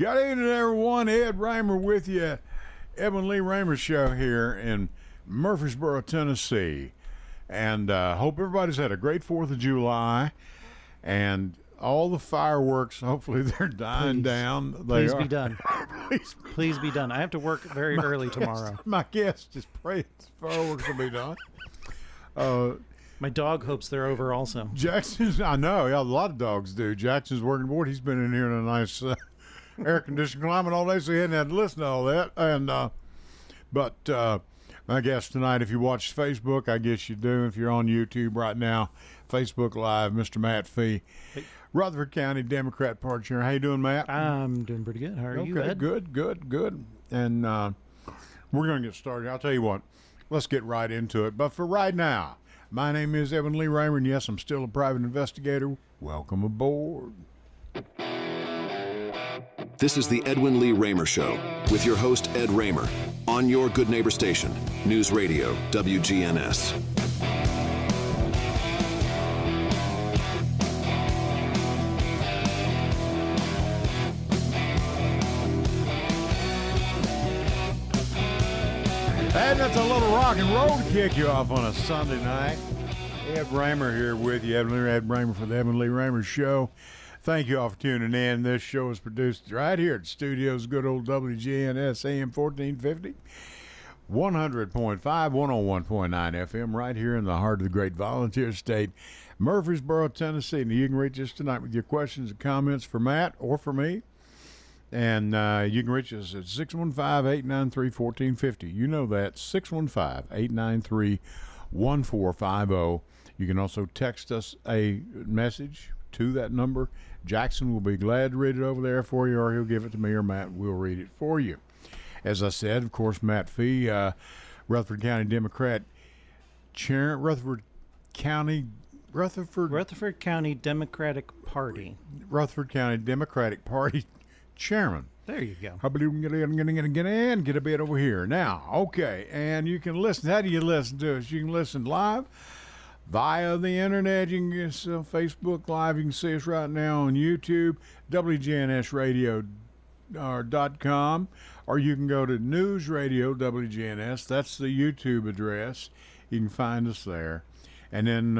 Good evening, everyone. Ed Raymer with you. Edwin Lee Raymer Show here in Murfreesboro, Tennessee. And hope everybody's had a great 4th of July. And all the fireworks, hopefully they're dying down. Please be done. Please be done. I have to work very early tomorrow. My guest is praying fireworks will be done. My dog hopes they're over also. Jackson's, I know, yeah, a lot of dogs do. Jackson's working board. He's been in here in a nice air-conditioned climate all day, so he hadn't had to listen to all that. And but my guest tonight, if you watch Facebook, I guess you do. If you're on YouTube right now, Facebook Live, Mr. Matt Fee, hey. Rutherford County Democrat Party Chair. How you doing, Matt? I'm doing pretty good. How are you, Ed? Good. And we're going to get started. I'll tell you what, let's get right into it. But for right now, my name is Edwin Lee Raymer, and yes, I'm still a private investigator. Welcome aboard. This is the Edwin Lee Raymer Show with your host, Ed Raymer, on your Good Neighbor station, News Radio, WGNS. And that's a little rock and roll to kick you off on a Sunday night. Ed Raymer here with you. Ed Raymer for the Edwin Lee Raymer Show. Thank you all for tuning in. This show is produced right here at Studios, good old WGNS AM 1450, 100.5, 101.9 FM, right here in the heart of the great volunteer state, Murfreesboro, Tennessee. And you can reach us tonight with your questions and comments for Matt or for me. And you can reach us at 615-893-1450. You know that, 615-893-1450. You can also text us a message to that number. Jackson will be glad to read it over there for you, or he'll give it to me, or Matt will read it for you. As I said, of course, Matt Fee, Rutherford County Democrat Chair, Rutherford County Democratic Party. Rutherford County Democratic Party Chairman. There you go. I believe we can get a bit over here. Now, okay, and you can listen. How do you listen to us? You can listen live via the internet. You can get us on Facebook Live. You can see us right now on YouTube, WGNSradio.com, or you can go to News Radio WGNS. That's the YouTube address. You can find us there. And then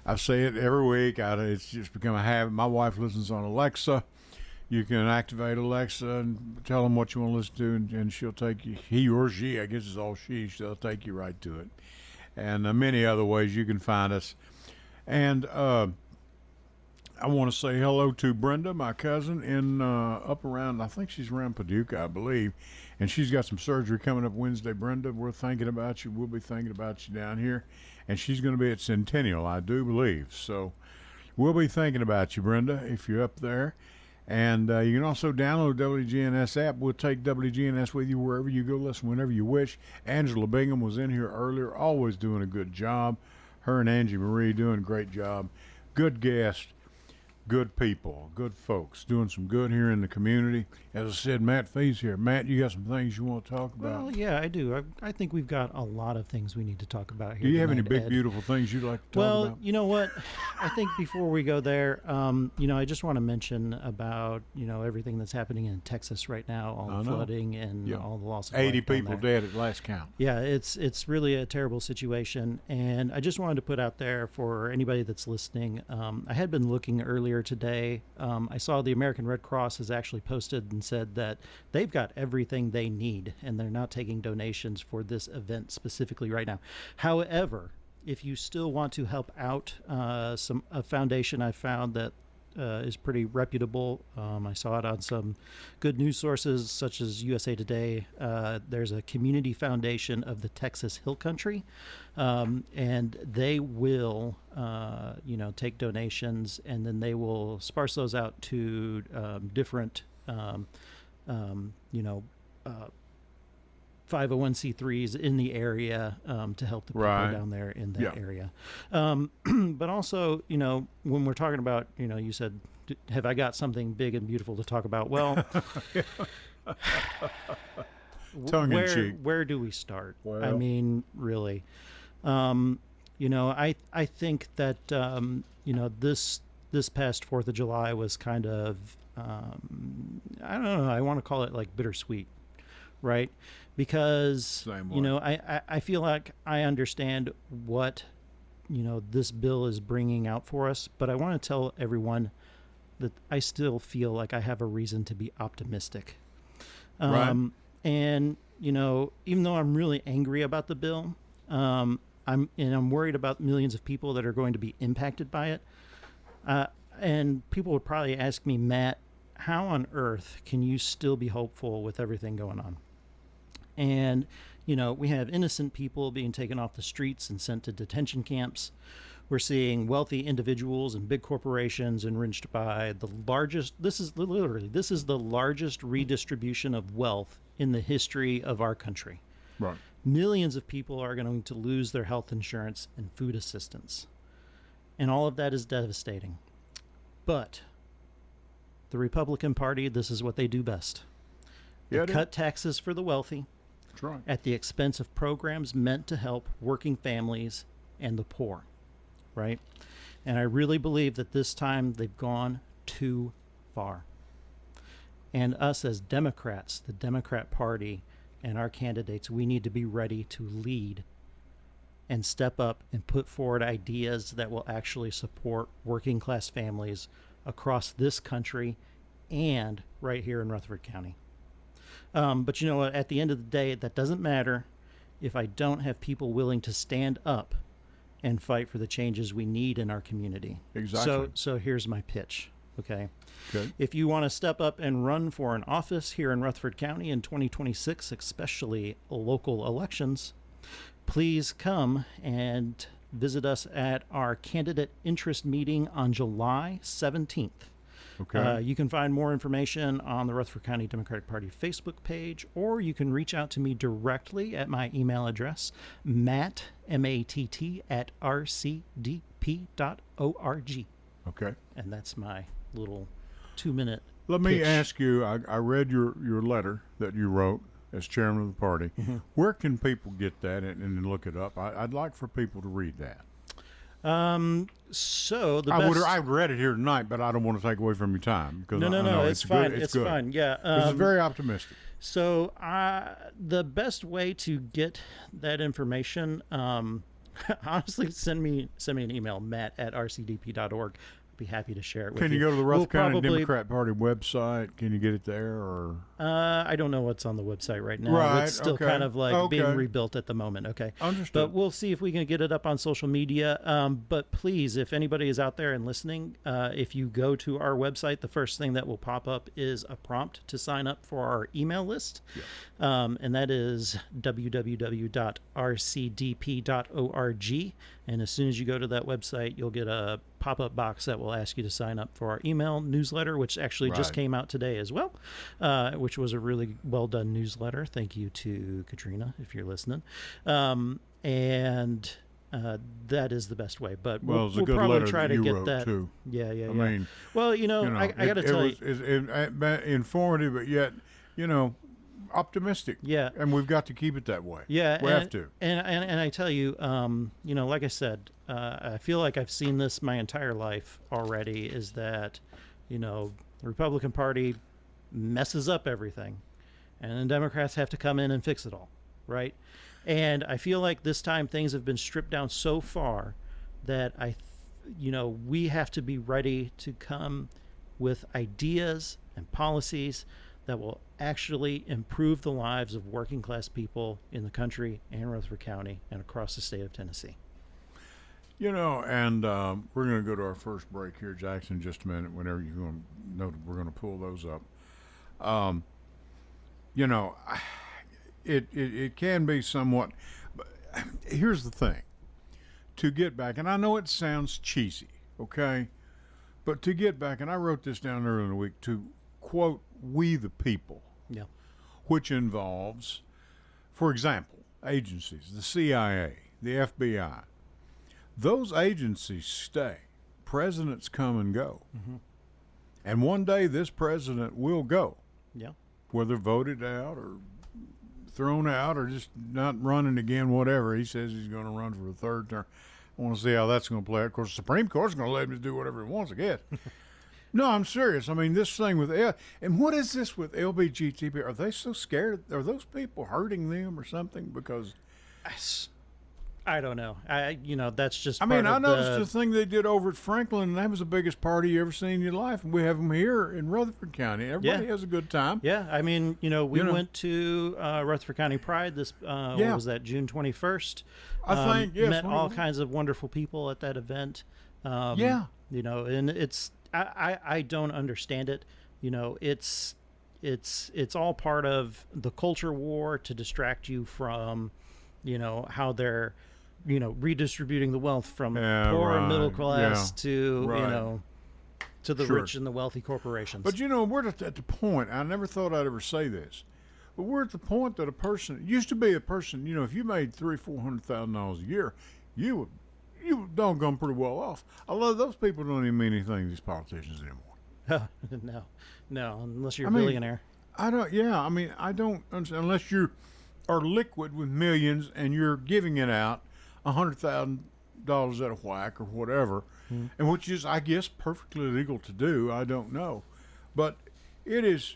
I say it every week. It's just become a habit. My wife listens on Alexa. You can activate Alexa and tell them what you want to listen to, and she'll take you, he or she, I guess it's all she'll take you right to it. And many other ways you can find us. And I want to say hello to Brenda, my cousin, in up around, I think she's around Paducah, I believe. And she's got some surgery coming up Wednesday. Brenda, we're thinking about you. We'll be thinking about you down here. And she's going to be at Centennial, I do believe. So we'll be thinking about you, Brenda, if you're up there. And you can also download the WGNS app. We'll take WGNS with you wherever you go, listen whenever you wish. Angela Bingham was in here earlier, always doing a good job. Her and Angie Marie doing a great job. Good guest, good people, good folks, doing some good here in the community. As I said, Matt Fee's here. Matt, you got some things you want to talk about? Well, yeah, I do. I think we've got a lot of things we need to talk about here. Do you have any tonight, big, Ed? Beautiful things you'd like to talk about? Well, you know what? I think before we go there, I just want to mention about, everything that's happening in Texas right now, all the flooding and all the loss of 80 life down people there. dead at last count. Yeah, it's really a terrible situation. And I just wanted to put out there for anybody that's listening, I had been looking earlier today. I saw the American Red Cross has actually posted and said that they've got everything they need, and they're not taking donations for this event specifically right now. However, if you still want to help out a foundation I found that is pretty reputable, I saw it on some good news sources such as USA Today. There's a community foundation of the Texas Hill Country, and they will take donations, and then they will sparse those out to different 501c3s in the area to help the people down there in that area. But also, when we're talking about, you said, have I got something big and beautiful to talk about? Well, Tongue in cheek. Where do we start? Well. I mean, really. I think that, this past 4th of July was kind of I don't know, I want to call it like bittersweet, right? Because, Same way. you know, I feel like I understand what, you know, this bill is bringing out for us, but I want to tell everyone that I still feel like I have a reason to be optimistic. Right. And, you know, even though I'm really angry about the bill, I'm worried about millions of people that are going to be impacted by it. And people would probably ask me, Matt, how on earth can you still be hopeful with everything going on? And, you know, we have innocent people being taken off the streets and sent to detention camps. We're seeing wealthy individuals and big corporations enriched by the largest, this is the largest redistribution of wealth in the history of our country. Right. Millions of people are going to lose their health insurance and food assistance. And all of that is devastating. But the Republican Party, this is what they do best. They cut taxes for the wealthy. That's right. At the expense of programs meant to help working families and the poor, right? And I really believe that this time they've gone too far. And us as Democrats, the Democrat Party, and our candidates, we need to be ready to lead and step up and put forward ideas that will actually support working class families across this country and right here in Rutherford County. But you know what? At the end of the day, that doesn't matter if I don't have people willing to stand up and fight for the changes we need in our community. Exactly. So here's my pitch. Okay. Okay. If you want to step up and run for an office here in Rutherford County in 2026, especially local elections, please come and visit us at our candidate interest meeting on July 17th. Okay. You can find more information on the Rutherford County Democratic Party Facebook page, or you can reach out to me directly at my email address, matt, M-A-T-T, at rcdp.org. Okay. And that's my little 2-minute Let me pitch. ask you, I read your letter that you wrote as chairman of the party. Mm-hmm. Where can people get that and look it up? I'd like for people to read that. So the I best... read it here tonight, but I don't want to take away from your time. Because I No, know it's fine. Good. It's good. fine. Yeah. This is very optimistic. So the best way to get that information, honestly, send me an email, matt at rcdp.org. Be happy to share it with you. Can you go to the Rutherford County probably, Democrat Party website? Can you get it there? Or I don't know what's on the website right now. Right, It's still okay. kind of like Okay. being rebuilt at the moment. Okay. Understood. But we'll see if we can get it up on social media. But please, if anybody is out there and listening, if you go to our website, the first thing that will pop up is a prompt to sign up for our email list. Yeah. And that is www.rcdp.org. And as soon as you go to that website, you'll get a pop-up box that will ask you to sign up for our email newsletter, which actually just Right. came out today as well, which was a really well-done newsletter. Thank you to Katrina, if you're listening. And that is the best way. But Well, we'll, it's a we'll good probably letter try that to you get wrote, that. too. Yeah. I mean, well, I got to tell you. It's informative, but yet, optimistic. Yeah. And we've got to keep it that way. Yeah, We have to. And I tell you, like I said, I feel like I've seen this my entire life already. Is that, the Republican Party messes up everything, and the Democrats have to come in and fix it all, right? And I feel like this time things have been stripped down so far that we have to be ready to come with ideas and policies that will actually improve the lives of working class people in the country and Rutherford County and across the state of Tennessee. And we're going to go to our first break here, Jackson, in just a minute, whenever you're going to know we're going to pull those up. It can be somewhat, but here's the thing. To get back, and I know it sounds cheesy, okay? But to get back, and I wrote this down earlier in the week, to quote, "we the people," Yeah. which involves, for example, agencies, the CIA, the FBI. Those agencies stay. Presidents come and go. Mm-hmm. And one day this president will go, Yeah. whether voted out or thrown out or just not running again, whatever. He says he's going to run for a third term. I want to see how that's going to play out. Of course, the Supreme Court's going to let him do whatever he wants, I guess. No, I'm serious. I mean, this thing with and what is this with LBGTB? Are they so scared? Are those people hurting them or something? Because I don't know. That's just. I mean, part I of noticed the thing they did over at Franklin, and that was the biggest party you ever seen in your life. And we have them here in Rutherford County. Everybody has a good time. Yeah, I mean, we went to Rutherford County Pride this. What was that? June 21st. I think yes. Met all kinds of wonderful people at that event. And it's I don't understand it. It's all part of the culture war to distract you from, how they're, redistributing the wealth from poor and middle class to, to the rich and the wealthy corporations. But we're at the point. I never thought I'd ever say this, but we're at the point that a person it used to be a person. If you made $300,000-$400,000 a year, you doggone pretty well off. A lot of those people don't even mean anything to these politicians anymore. No, unless you're a billionaire. I don't. Yeah, I mean, I don't understand unless you are liquid with millions and you're giving it out $100,000 at a whack or whatever, and which is, I guess, perfectly legal to do. I don't know, but it is.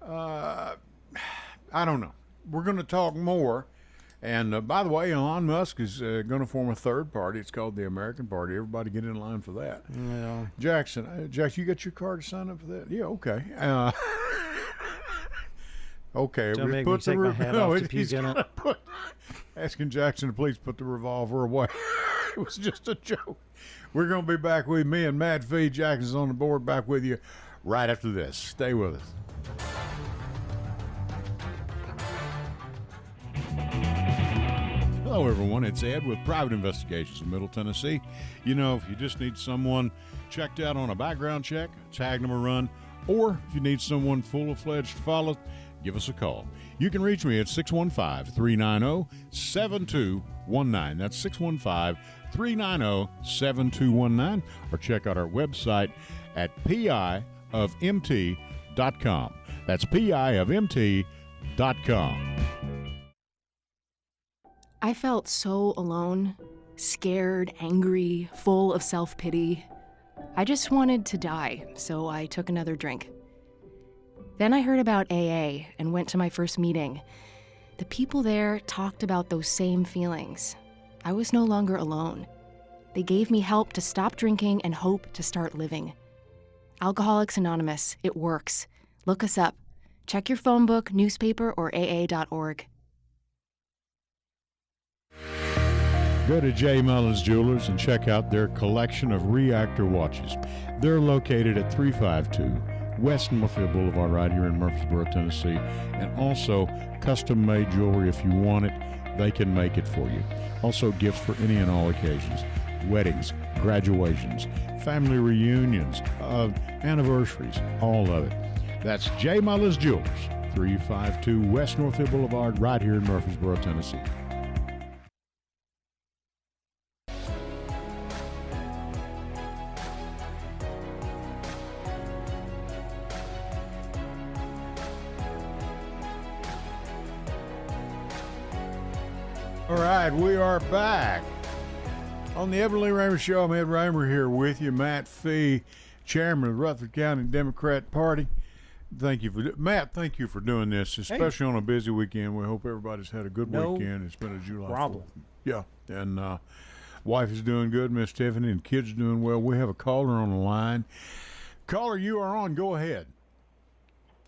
I don't know. We're going to talk more. And by the way, Elon Musk is going to form a third party. It's called the American Party. Everybody get in line for that. Yeah. Jackson, you got your card to sign up for that? Yeah, okay. Okay. Don't make me take my hat off to puke in it. Asking Jackson to please put the revolver away. It was just a joke. We're going to be back with me and Matt Fee. Jackson's on the board. Back with you right after this. Stay with us. Hello, everyone. It's Ed with Private Investigations in Middle Tennessee. If you just need someone checked out on a background check, tag them a run, or if you need someone full-fledged to follow, give us a call. You can reach me at 615-390-7219. That's 615-390-7219, or check out our website at piofmt.com. That's piofmt.com. I felt so alone, scared, angry, full of self-pity. I just wanted to die, so I took another drink. Then I heard about AA and went to my first meeting. The people there talked about those same feelings. I was no longer alone. They gave me help to stop drinking and hope to start living. Alcoholics Anonymous, it works. Look us up. Check your phone book, newspaper, or aa.org. Go to J. Mullins Jewelers and check out their collection of reactor watches. They're located at 352 West Northfield Boulevard right here in Murfreesboro, Tennessee. And also custom-made jewelry. If you want it, they can make it for you. Also gifts for any and all occasions. Weddings, graduations, family reunions, anniversaries, all of it. That's J. Mullins Jewelers, 352 West Northfield Boulevard right here in Murfreesboro, Tennessee. All right, we are back on the Evan Lee Raymer Show. I'm Ed Raymer here with you, Matt Fee, chairman of the Rutherford County Democrat Party. Thank you Thank you for doing this, especially on a busy weekend. We hope everybody's had a good weekend. It's been a July problem. 4th. Yeah, and wife is doing good, Miss Tiffany, and kids doing well. We have a caller on the line. Caller, you are on. Go ahead.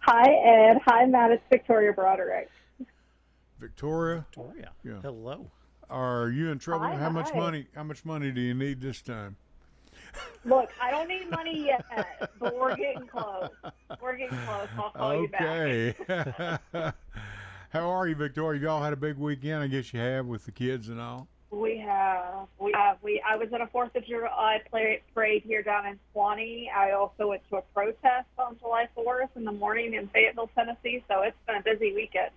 Hi, Ed. Hi, Matt. It's Victoria Broderick. Victoria. Yeah. Hello. Are you in trouble? Hi. How much money do you need this time? Look, I don't need money yet, but we're getting close. I'll call you back. Okay. How are you, Victoria? Y'all had a big weekend, I guess you have, with the kids and all. We have. I was at a 4th of July parade here down in Swanee. I also went to a protest on July 4th in the morning in Fayetteville, Tennessee. So it's been a busy weekend.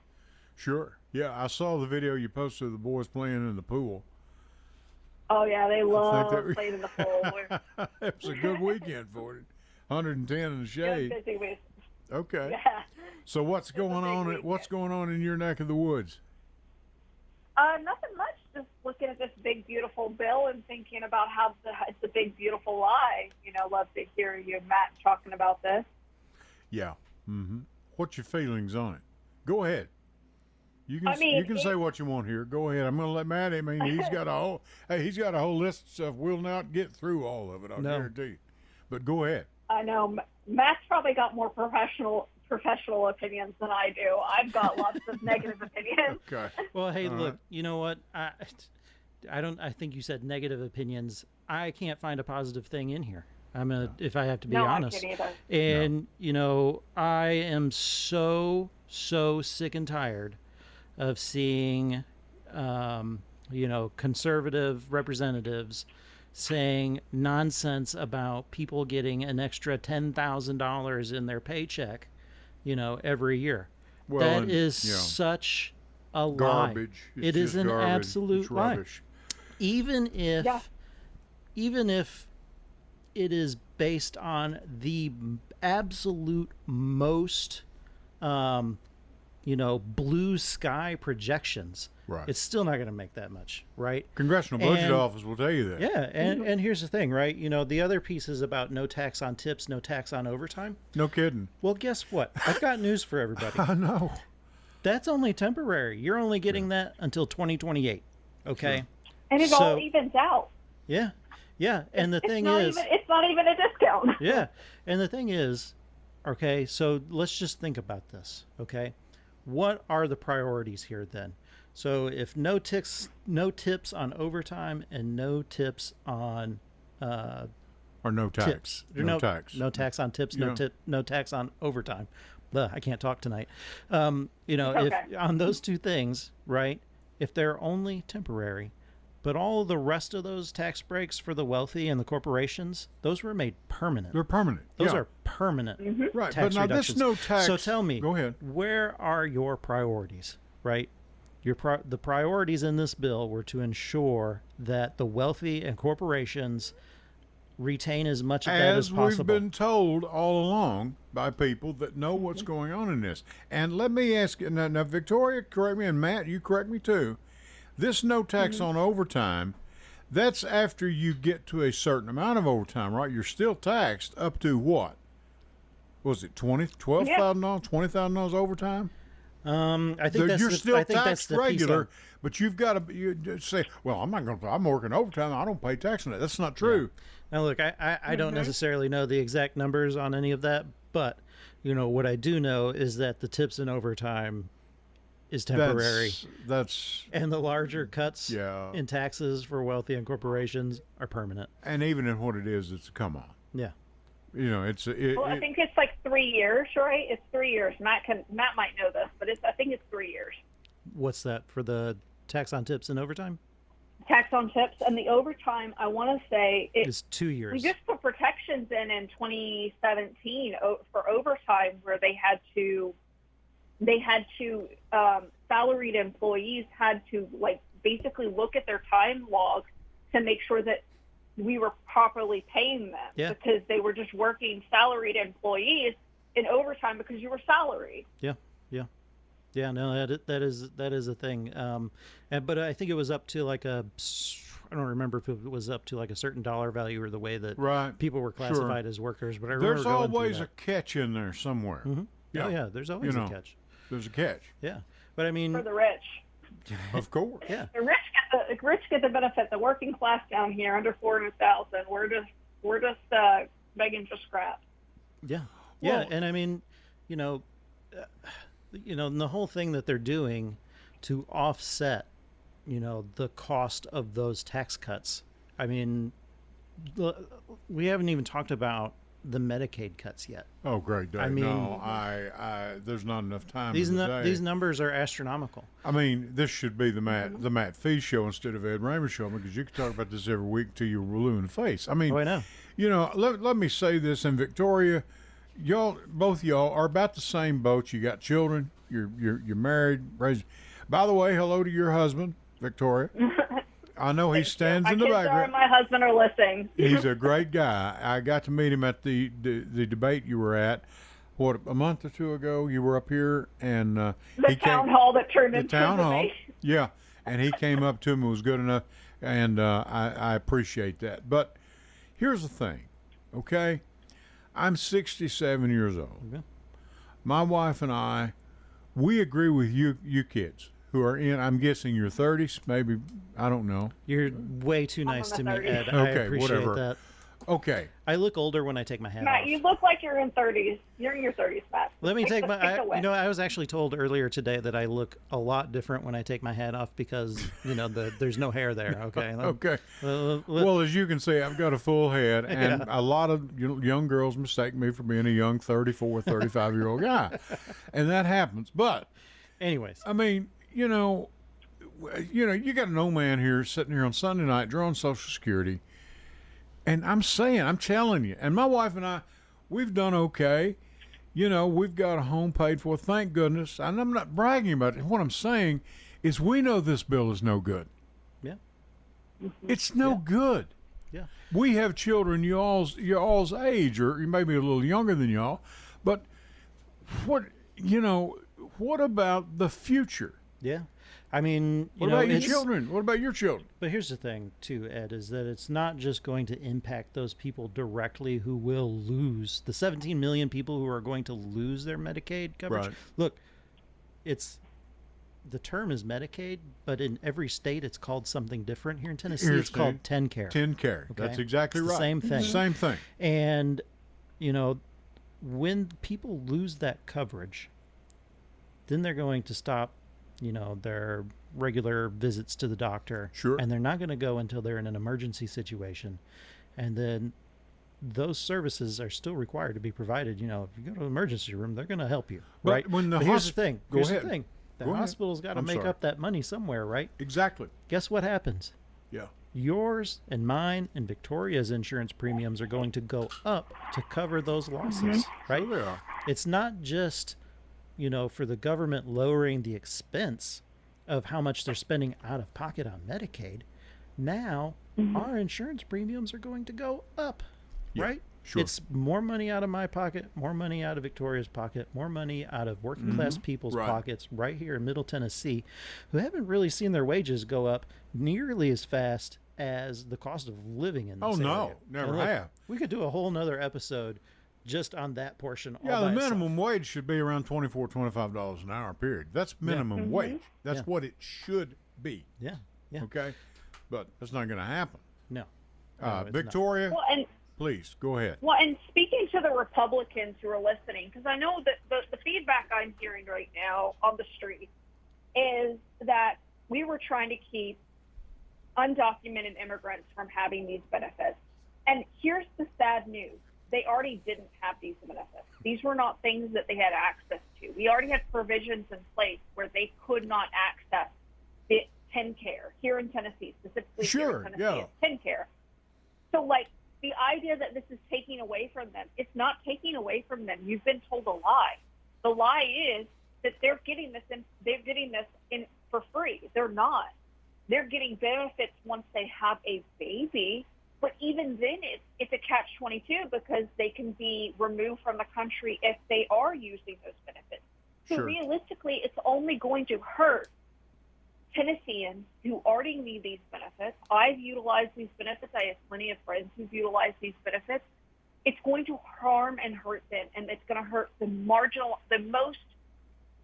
Sure. Yeah, I saw the video you posted of the boys playing in the pool. Oh, yeah, they love playing in the pool. It was a good weekend for it. 110 in the shade. Good busy week. Okay. Yeah. So what's going on in your neck of the woods? Nothing much. just looking at this big, beautiful bill and thinking about how it's a big, beautiful lie. Love to hear you and Matt talking about this. Yeah. Mm-hmm. What's your feelings on it? Go ahead. You can say what you want here. Go ahead. I'm going to let Matt. I mean, he's got a whole list of stuff. We'll not get through all of it. I'll guarantee you. But go ahead. I know Matt's probably got more professional opinions than I do. I've got lots of negative opinions. Okay. Well, hey, look. You know what? I think you said negative opinions. I can't find a positive thing in here. If I have to be honest. I can't either. And I am so sick and tired of seeing, conservative representatives saying nonsense about people getting an extra $10,000 in their paycheck, every year. Well, that is such a garbage. lie. It is an garbage. absolute it's lie. Rubbish. Even if it is based on the absolute most, blue sky projections, right? It's still not going to make that much, right? Congressional Budget Office will tell you that. Yeah, and here's the thing, right? The other piece is about no tax on tips, no tax on overtime. No kidding. Well, guess what? I've got news for everybody. I know. That's only temporary. You're only getting that until 2028, okay? Sure. And it all evens out. Yeah. Yeah, and it's not even a discount. Yeah, and the thing is, okay, so let's just think about this, okay? What are the priorities here then? So if no tips on overtime and no tips on or no tax, tips. No tax on tips, no tax on overtime. I can't talk tonight. Okay. If on those two things, right? If they're only temporary, but all the rest of those tax breaks for the wealthy and the corporations, those were made permanent. They're permanent. Those are permanent right. tax But now reductions. this no tax. So tell me, go ahead. Where are your priorities, right? The priorities in this bill were to ensure that the wealthy and corporations retain as much of that as possible. As we've been told all along by people that know what's going on in this. And let me ask you, now Victoria, correct me, and Matt, you correct me too. This no tax on overtime, that's after you get to a certain amount of overtime, right? You're still taxed up to what? Was it $12,000, $20,000 overtime? I think you're still taxed regular, piece but you've got to say, "Well, I'm working overtime. I don't pay tax on that." That's not true. Yeah. Now, look, I don't necessarily know the exact numbers on any of that, but what I do know is that the tips and overtime is temporary. That's and the larger cuts in taxes for wealthy and corporations are permanent. And even in what it is, it's a come on. Yeah. I think it's like 3 years, right? It's 3 years. Matt might know this, but I think it's 3 years. What's that for the tax on tips and overtime? Tax on tips and the overtime. I want to say it's 2 years. We just put protections in 2017 for overtime, where they had to salaried employees had to basically look at their time log to make sure that we were properly paying them, because they were just working salaried employees in overtime because you were salaried. Yeah. No, that is a thing. But I think it was up to I don't remember if it was up to a certain dollar value or the way that people were classified as workers. But I remember there's always a catch in there somewhere. Mm-hmm. Yeah. There's always a catch. There's a catch. Yeah, but I mean, for the rich. Of course. Yeah. The rich get the benefit. The working class down here under 400,000, we're just begging for scraps. Yeah. Yeah, and I mean, and the whole thing that they're doing to offset, the cost of those tax cuts. I mean, we haven't even talked about the Medicaid cuts yet. Oh, great day. I mean, there's not enough time. These numbers are astronomical. I mean, this should be the Matt Fee show instead of Ed Raymer show, because you can talk about this every week till you're blue in the face. I mean, I know. Let me say this, in Victoria, both y'all are about the same boat. You got children. You're married. Raised. By the way, hello to your husband, Victoria. I know he stands in the background. My husband are listening. He's a great guy. I got to meet him at the debate you were at. What, a month or two ago? You were up here, and the town hall that turned into the town hall. Yeah, and he came up to me and was good enough, and I appreciate that. But here's the thing, okay? I'm 67 years old. Okay. My wife and I, we agree with you kids who are in, I'm guessing your 30s, maybe, I don't know. You're way too nice to me, Ed. I Okay, appreciate whatever. that. Okay. I look older when I take my hat Matt, off. you look like you're in 30s. You're in your 30s, Matt. Let me take my. away. I was actually told earlier today that I look a lot different when I take my hat off because there's no hair there. Okay. Okay. Well, as you can see, I've got a full head, and a lot of young girls mistake me for being a young 34, 35-year-old guy, and that happens. But, anyways, I mean, you got an old man here sitting here on Sunday night drawing Social Security. And I'm telling you, and my wife and I, we've done okay. We've got a home paid for, thank goodness. And I'm not bragging about it. What I'm saying is we know this bill is no good. yeah, It's no good. yeah. We have children y'all's age, or maybe a little younger than y'all. But what about the future? Yeah. I mean, What about your children? What about your children? But here's the thing, too, Ed, is that it's not just going to impact those people directly who will lose the 17 million people who are going to lose their Medicaid coverage. Right. Look, the term is Medicaid, but in every state it's called something different. Here in Tennessee, Here, it's called Steve. 10-care. 10-care. Okay? That's exactly It's the right. same thing. Same thing. And, when people lose that coverage, then they're going to stop their regular visits to the doctor. Sure. And they're not going to go until they're in an emergency situation. And then those services are still required to be provided. If you go to an emergency room, they're going to help you. But right? when the But here's the thing. Go Here's ahead. the thing. The Go ahead. hospital's got to I'm make sorry. up that money somewhere, right? Exactly. Guess what happens? Yeah. Yours and mine and Victoria's insurance premiums are going to go up to cover those losses, right? Sure they are. It's not just for the government lowering the expense of how much they're spending out of pocket on Medicaid. Now, our insurance premiums are going to go up, Yeah, right? sure. It's more money out of my pocket, more money out of Victoria's pocket, more money out of working class people's Right. pockets right here in Middle Tennessee, who haven't really seen their wages go up nearly as fast as the cost of living in this Oh, no, area. never And look, have. We could do a whole nother episode just on that portion. Yeah, all the by itself. minimum wage should be around $24, $25 an hour, period. That's minimum wage. That's Yeah. what it should be, Yeah, yeah. okay? But that's not going to happen. No. No, it's not. Victoria, Well, and please, go ahead. speaking to the Republicans who are listening, because I know that the feedback I'm hearing right now on the street is that we were trying to keep undocumented immigrants from having these benefits. And here's the sad news. They already didn't have these benefits. These were not things that they had access to. We already had provisions in place where they could not access the 10-care here in Tennessee, specifically here Sure, in Tennessee, yeah. it's 10-care. So, the idea that this is taking away from them, it's not taking away from them. You've been told a lie. The lie is that they're getting this in for free. They're not. They're getting benefits once they have a baby. But even then, it's a catch-22 because they can be removed from the country if they are using those benefits. So Sure. realistically, it's only going to hurt Tennesseans who already need these benefits. I've utilized these benefits. I have plenty of friends who've utilized these benefits. It's going to harm and hurt them, and it's going to hurt the most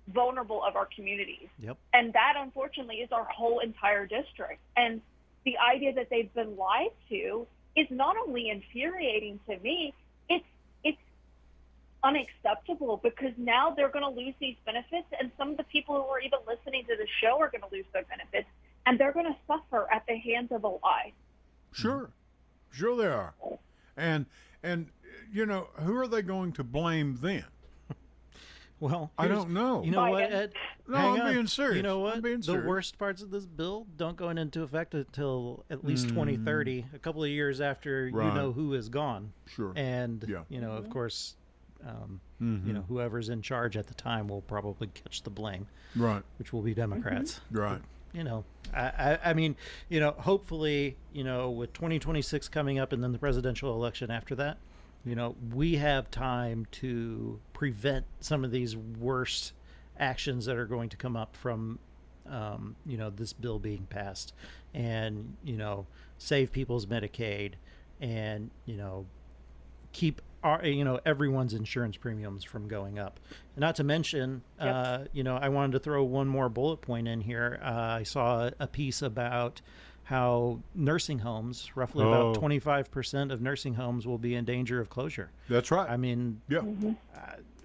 vulnerable of our communities. Yep. And that, unfortunately, is our whole entire district. And the idea that they've been lied to is not only infuriating to me, it's unacceptable because now they're going to lose these benefits, and some of the people who are even listening to the show are going to lose their benefits, and they're going to suffer at the hands of a lie. Sure. Sure they are. And who are they going to blame then? Well, I don't know. You know what, Biden. Ed? No, Hang I'm on. being serious. You know I'm what? being The serious. worst parts of this bill don't go into effect until at least 2030, a couple of years after Right. you know who is gone. Sure. And, Yeah. of course, whoever's in charge at the time will probably catch the blame, Right. which will be Democrats. Right. I mean, hopefully, with 2026 coming up and then the presidential election after that, we have time to prevent some of these worst actions that are going to come up from this bill being passed, and save people's Medicaid, and keep everyone's insurance premiums from going up. And not to mention, I wanted to throw one more bullet point in here. I saw a piece about how nursing homes, roughly about 25% of nursing homes, will be in danger of closure. That's right. I mean, yeah.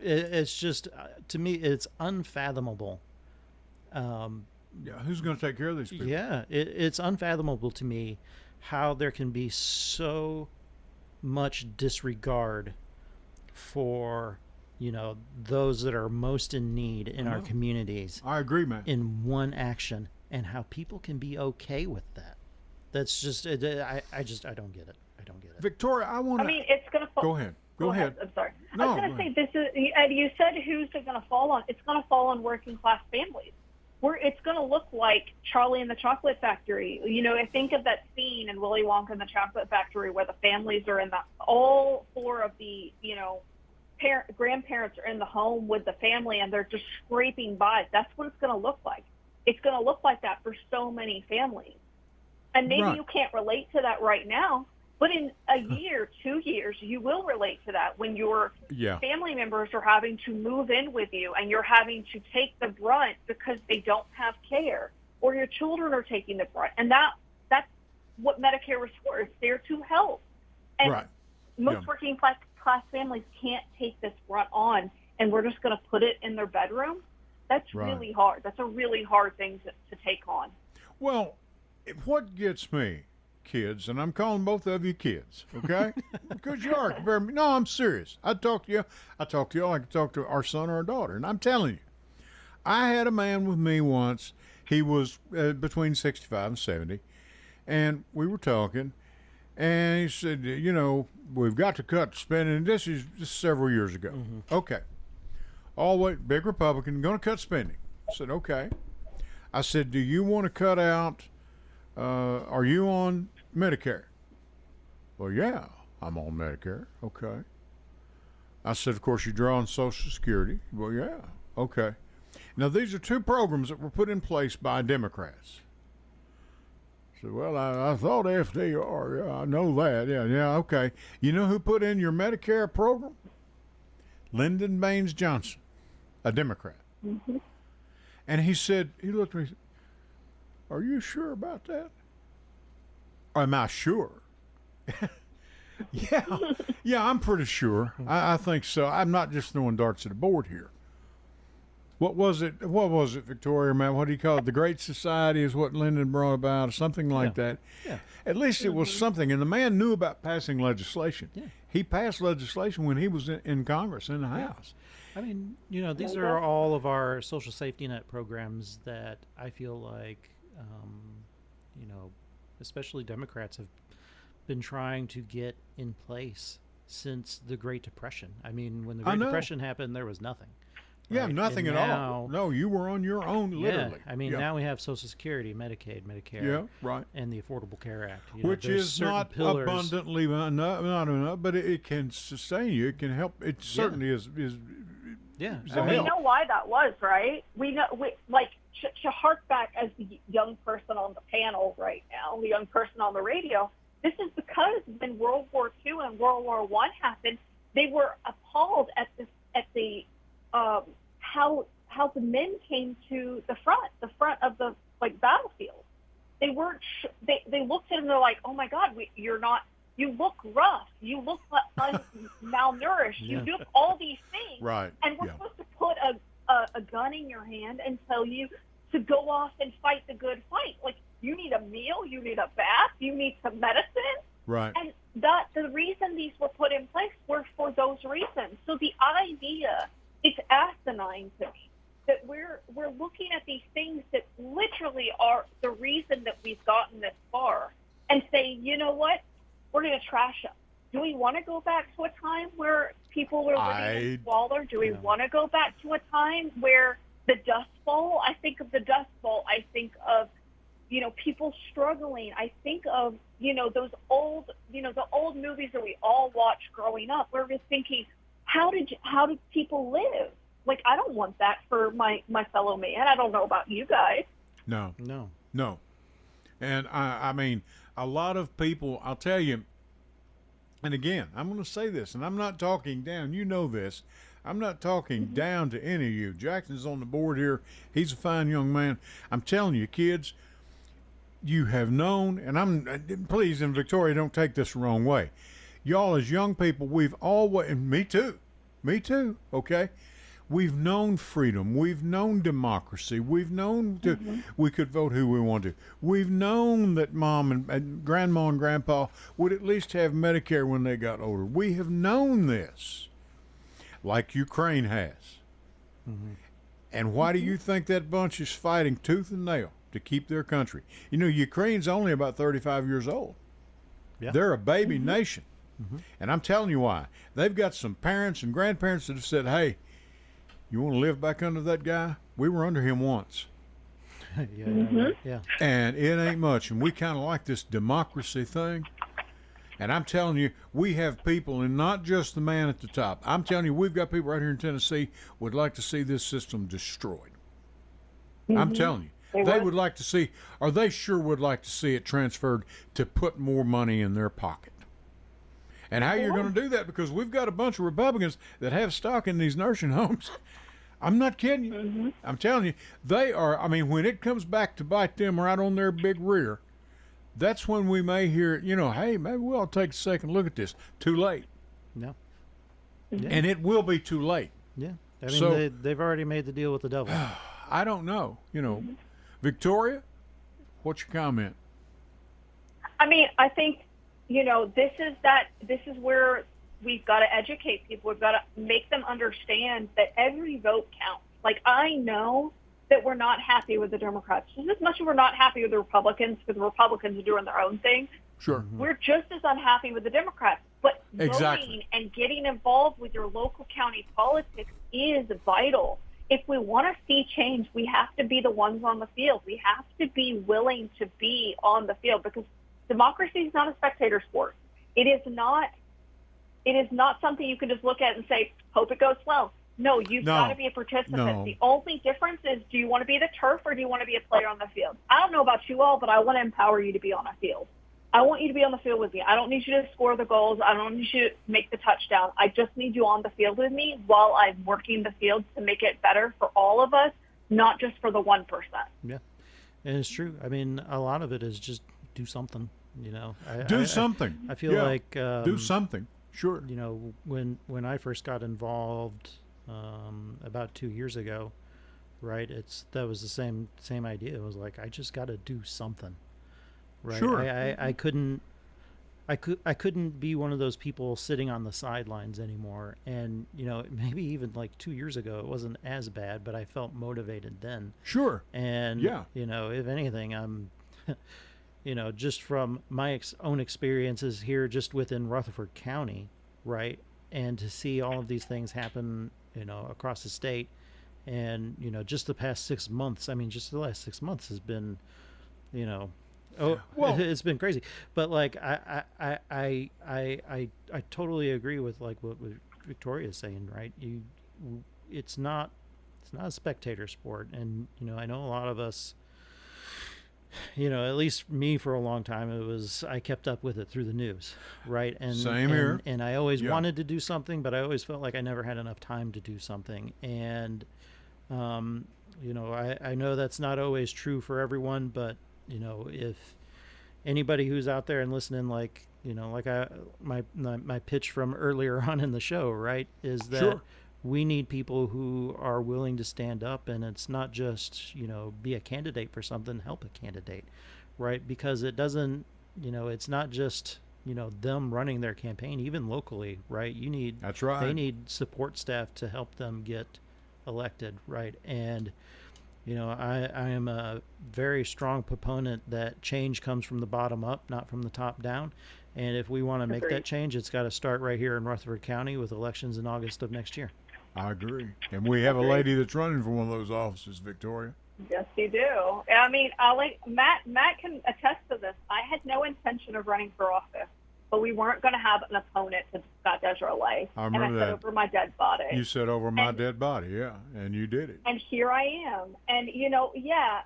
It's just, to me, it's unfathomable. Who's going to take care of these people? Yeah, it's unfathomable to me how there can be so much disregard for those that are most in need in our communities. I agree, man. In one action, and how people can be okay with that. That's just I don't get it. I don't get it. Victoria, it's going to fall. Go ahead. Go ahead. I'm sorry. No, I was going to say, this is, and you said who's it going to fall on? It's going to fall on working class families. It's going to look like Charlie and the Chocolate Factory. I think of that scene in Willy Wonka and the Chocolate Factory where the families are all four of the, grandparents are in the home with the family and they're just scraping by. That's what it's going to look like. It's going to look like that for so many families. And maybe you can't relate to that right now, but in a year, 2 years, you will relate to that when your family members are having to move in with you and you're having to take the brunt because they don't have care, or your children are taking the brunt. And that's what Medicare was for. It's there to help. And most working class families can't take this brunt on, and we're just going to put it in their bedroom. That's really hard. That's a really hard thing to take on. Well, what gets me, kids, and I'm calling both of you kids, okay? Because you are. No, I'm serious. I talk to you like I talk to our son or our daughter, and I'm telling you, I had a man with me once. He was between 65 and 70, and we were talking, and he said, we've got to cut spending. This is just several years ago. Mm-hmm. Okay. All the way, big Republican, going to cut spending. I said, okay. I said, do you want to cut out, are you on Medicare? Well, yeah, I'm on Medicare. Okay. I said, of course, you draw on Social Security. Well, yeah. Okay. Now, these are two programs that were put in place by Democrats. I said, well, I thought FDR. Yeah, I know that. Yeah, okay. You know who put in your Medicare program? Lyndon Baines Johnson, a Democrat. Mm-hmm. And he looked at me and said, are you sure about that? Am I sure? Yeah, I'm pretty sure. I think so. I'm not just throwing darts at the board here. What was it, Victoria, man? What do you call it? The Great Society is what Lyndon brought about, or something like that. Yeah. At least it was something. And the man knew about passing legislation. Yeah. He passed legislation when he was in Congress, in the House. I mean, these are all of our social safety net programs that I feel like, especially Democrats have been trying to get in place since the Great Depression. I mean, when the Great Depression happened, there was nothing. Yeah, nothing at all. No, you were on your own, literally. I mean, now we have Social Security, Medicaid, Medicare, and the Affordable Care Act. Which is not abundantly not enough, but it can sustain you. It can help. It certainly is. Yeah. And we know why that was, right? We know, to hark back as the young person on the panel right now, the young person on the radio, this is because when World War II and World War I happened, they were appalled at the how the men came to the front of the battlefield. They weren't. They looked at him. They're like, oh my God, you look rough. You look malnourished. You do all these things. Right. And we're supposed to put a gun in your hand and tell you to go off and fight the good fight. Like, you need a meal, you need a bath, you need some medicine. Right. And the reason these were put in place were for those reasons. So the idea, it's asinine to me that we're looking at these things that literally are the reason that we've gotten this far and say, you know what, we're going to trash them. Do we want to go back to a time where people were living in squalor? Do we want to go back to a time where the Dust Bowl? I think of the Dust Bowl. I think of, people struggling. I think of, those old, the old movies that we all watched growing up. We're just thinking, how did people live? Like, I don't want that for my fellow man. I don't know about you guys. No, No. no. And I mean, a lot of people, I'll tell you, and again, I'm going to say this, and I'm not talking down. You know this. I'm not talking down to any of you. Jackson's on the board here. He's a fine young man. I'm telling you, kids, you have known, and please, and Victoria, don't take this the wrong way. Y'all as young people, we've always, and me too, okay? We've known freedom. We've known democracy. We've known we could vote who we want to. We've known that mom and grandma and grandpa would at least have Medicare when they got older. We have known this, like Ukraine has. And why do you think that bunch is fighting tooth and nail to keep their country? You know, Ukraine's only about 35 years old. Yeah. They're a baby nation. And I'm telling you why. They've got some parents and grandparents that have said, hey, you want to live back under that guy? We were under him once. Yeah. And it ain't much. And we kind of like this democracy thing. And I'm telling you, we have people, and not just the man at the top. I'm telling you, we've got people right here in Tennessee would like to see this system destroyed. I'm telling you. They would like to see, or they sure would like to see it transferred to put more money in their pocket. And how you're going to do that, because we've got a bunch of Republicans that have stock in these nursing homes. I'm not kidding you. I'm telling you, they are, I mean, when it comes back to bite them right on their big rear, that's when we may hear, you know, hey, maybe we'll take a second look at this. Too late. No. And it will be too late. Yeah. I mean, So- they've already made the deal with the devil. I don't know. You know, Victoria, what's your comment? I mean, I think, you know, this is where we've got to educate people. We've got to make them understand that every vote counts. Like, I know that we're not happy with the Democrats just as much as we're not happy with the Republicans, because the Republicans are doing their own thing. Sure. We're just as unhappy with the Democrats. But Exactly. voting and getting involved with your local county politics is vital. If we want to see change, we have to be the ones on the field. We have to be willing to be on the field, because democracy is not a spectator sport. It is not something you can just look at and say, hope it goes well. No, you've got to be a participant. No. The only difference is, do you want to be the turf or do you want to be a player on the field? I don't know about you all, but I want to empower you to be on a field. I want you to be on the field with me. I don't need you to score the goals. I don't need you to make the touchdown. I just need you on the field with me while I'm working the field to make it better for all of us, not just for the 1%. Yeah. And it's true. I mean, a lot of it is just do something, you know. Do something. I feel like do something. Sure. You know, when I first got involved about 2 years ago, right? That was the same idea. It was like, I just got to do something, right? Sure. I couldn't be one of those people sitting on the sidelines anymore. And you know, maybe even like 2 years ago, it wasn't as bad, but I felt motivated then. Sure. And Yeah. you know, if anything, I'm you know, just from my own experiences here, just within Rutherford County, right? And to see all of these things happen, you know, across the state, and you know, just the past 6 months. I mean, just the last 6 months has been, you know, Well- it's been crazy. But like, I totally agree with like what Victoria's saying, right? It's not a spectator sport, and you know, I know a lot of us. You know, at least me for a long time, I kept up with it through the news, right? And Same here. And I always Yeah. wanted to do something, but I always felt like I never had enough time to do something. And, you know, I know that's not always true for everyone, but, you know, if anybody who's out there and listening, like, you know, like my pitch from earlier on in the show, right, is that Sure. we need people who are willing to stand up, and it's not just, you know, be a candidate for something, help a candidate, right? Because it doesn't, you know, it's not just, you know, them running their campaign, even locally, right? That's right. They need support staff to help them get elected, right? And, you know, I am a very strong proponent that change comes from the bottom up, not from the top down. And if we want to make Agreed. that change, it's got to start right here in Rutherford County with elections in August of next year. I agree. And we have a lady that's running for one of those offices, Victoria. Yes, you do. I mean, Matt can attest to this. I had no intention of running for office. but we weren't going to have an opponent to Scott Desjardins. I And I remember said, that. over my dead body. You said over my dead body, yeah, and you did it. And here I am. And,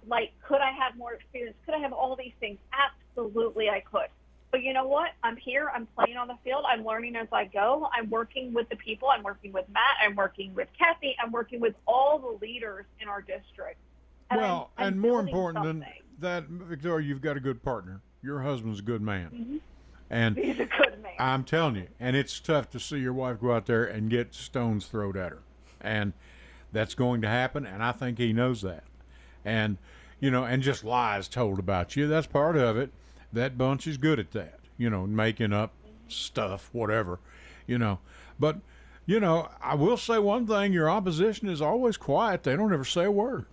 like, could I have more experience? Could I have all these things? Absolutely, I could. But you know what? I'm here. I'm playing on the field. I'm learning as I go. I'm working with the people. I'm working with Matt. I'm working with Kathy. I'm working with all the leaders in our district. And Well, I'm and more building important than something. that, Victoria, you've got a good partner. Your husband's a good man. Mm-hmm. And He's a good man. I'm telling you, and it's tough to see your wife go out there and get stones thrown at her. And that's going to happen, and I think he knows that. And, and just lies told about you, that's part of it. That bunch is good at that, making up stuff, whatever, But, I will say one thing, your opposition is always quiet. They don't ever say a word.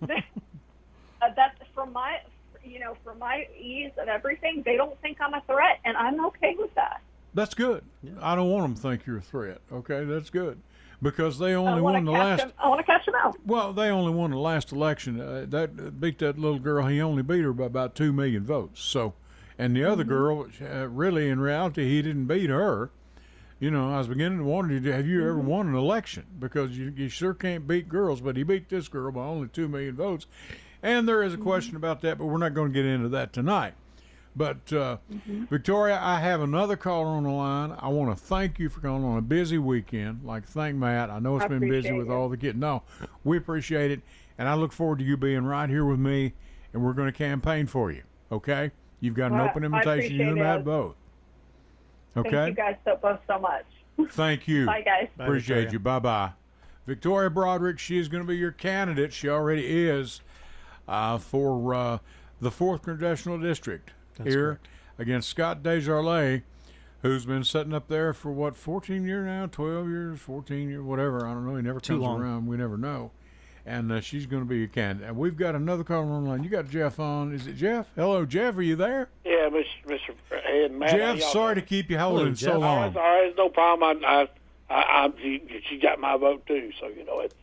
That's from my ease and everything. They don't think I'm a threat, and I'm okay with that. That's good. Yeah. I don't want them to think you're a threat, okay? That's good. Because they I only won the last... I want to catch them out. Well, they only won the last election. That beat that little girl. He only beat her by about 2 million votes. So, and the other girl, really, in reality, he didn't beat her. I was beginning to wonder, have you ever won an election? Because you sure can't beat girls, but he beat this girl by only 2 million votes. And there is a question about that, but we're not going to get into that tonight. But, Victoria, I have another caller on the line. I want to thank you for calling on a busy weekend. Thank Matt. I know it's been busy with all the kids. No, we appreciate it. And I look forward to you being right here with me, and we're going to campaign for you, okay? You've got an open invitation, you and Matt both. Okay? Thank you guys both so much. Thank you. Bye, guys. Appreciate you. Bye-bye. Victoria Broderick, she is going to be your candidate. She already is for the 4th Congressional District. That's here correct. Against Scott Desjardins, who's been sitting up there for 14 years now, 12 years, 14 years, whatever. I don't know. He never comes around. We never know. And she's going to be a candidate. And we've got another caller on the line. You got Jeff on. Is it Jeff? Hello, Jeff. Are you there? Yeah, Mr. Ed, Matt. Jeff, sorry to keep you holding so long. That's all right. It's no problem. She got my vote too, so it's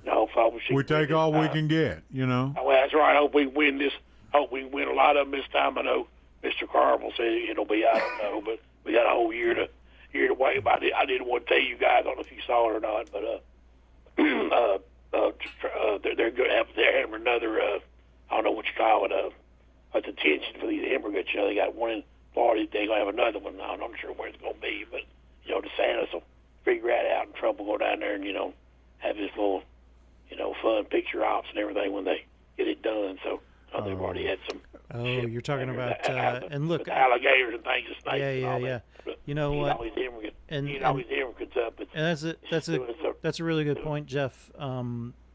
no fault. We take all we can get, Well, that's right. I hope we win this. Hope we win a lot of them this time. I know Mr. Carvel said it'll be. I don't know, but we got a whole year to wait. But I didn't want to tell you guys. I don't know if you saw it or not, but they're good. They're having another. I don't know what you call it. Attention for these immigrants. They got one in Florida. They're gonna have another one. I'm not sure where it's gonna be, but DeSantis will figure that out, and Trump will go down there and have his little fun picture ops and everything when they get it done. So they've already had some. Oh, you're talking about and look, alligators and things, and snakes. Yeah. You know what? All these immigrants, and immigrants up. And that's a really good point, Jeff.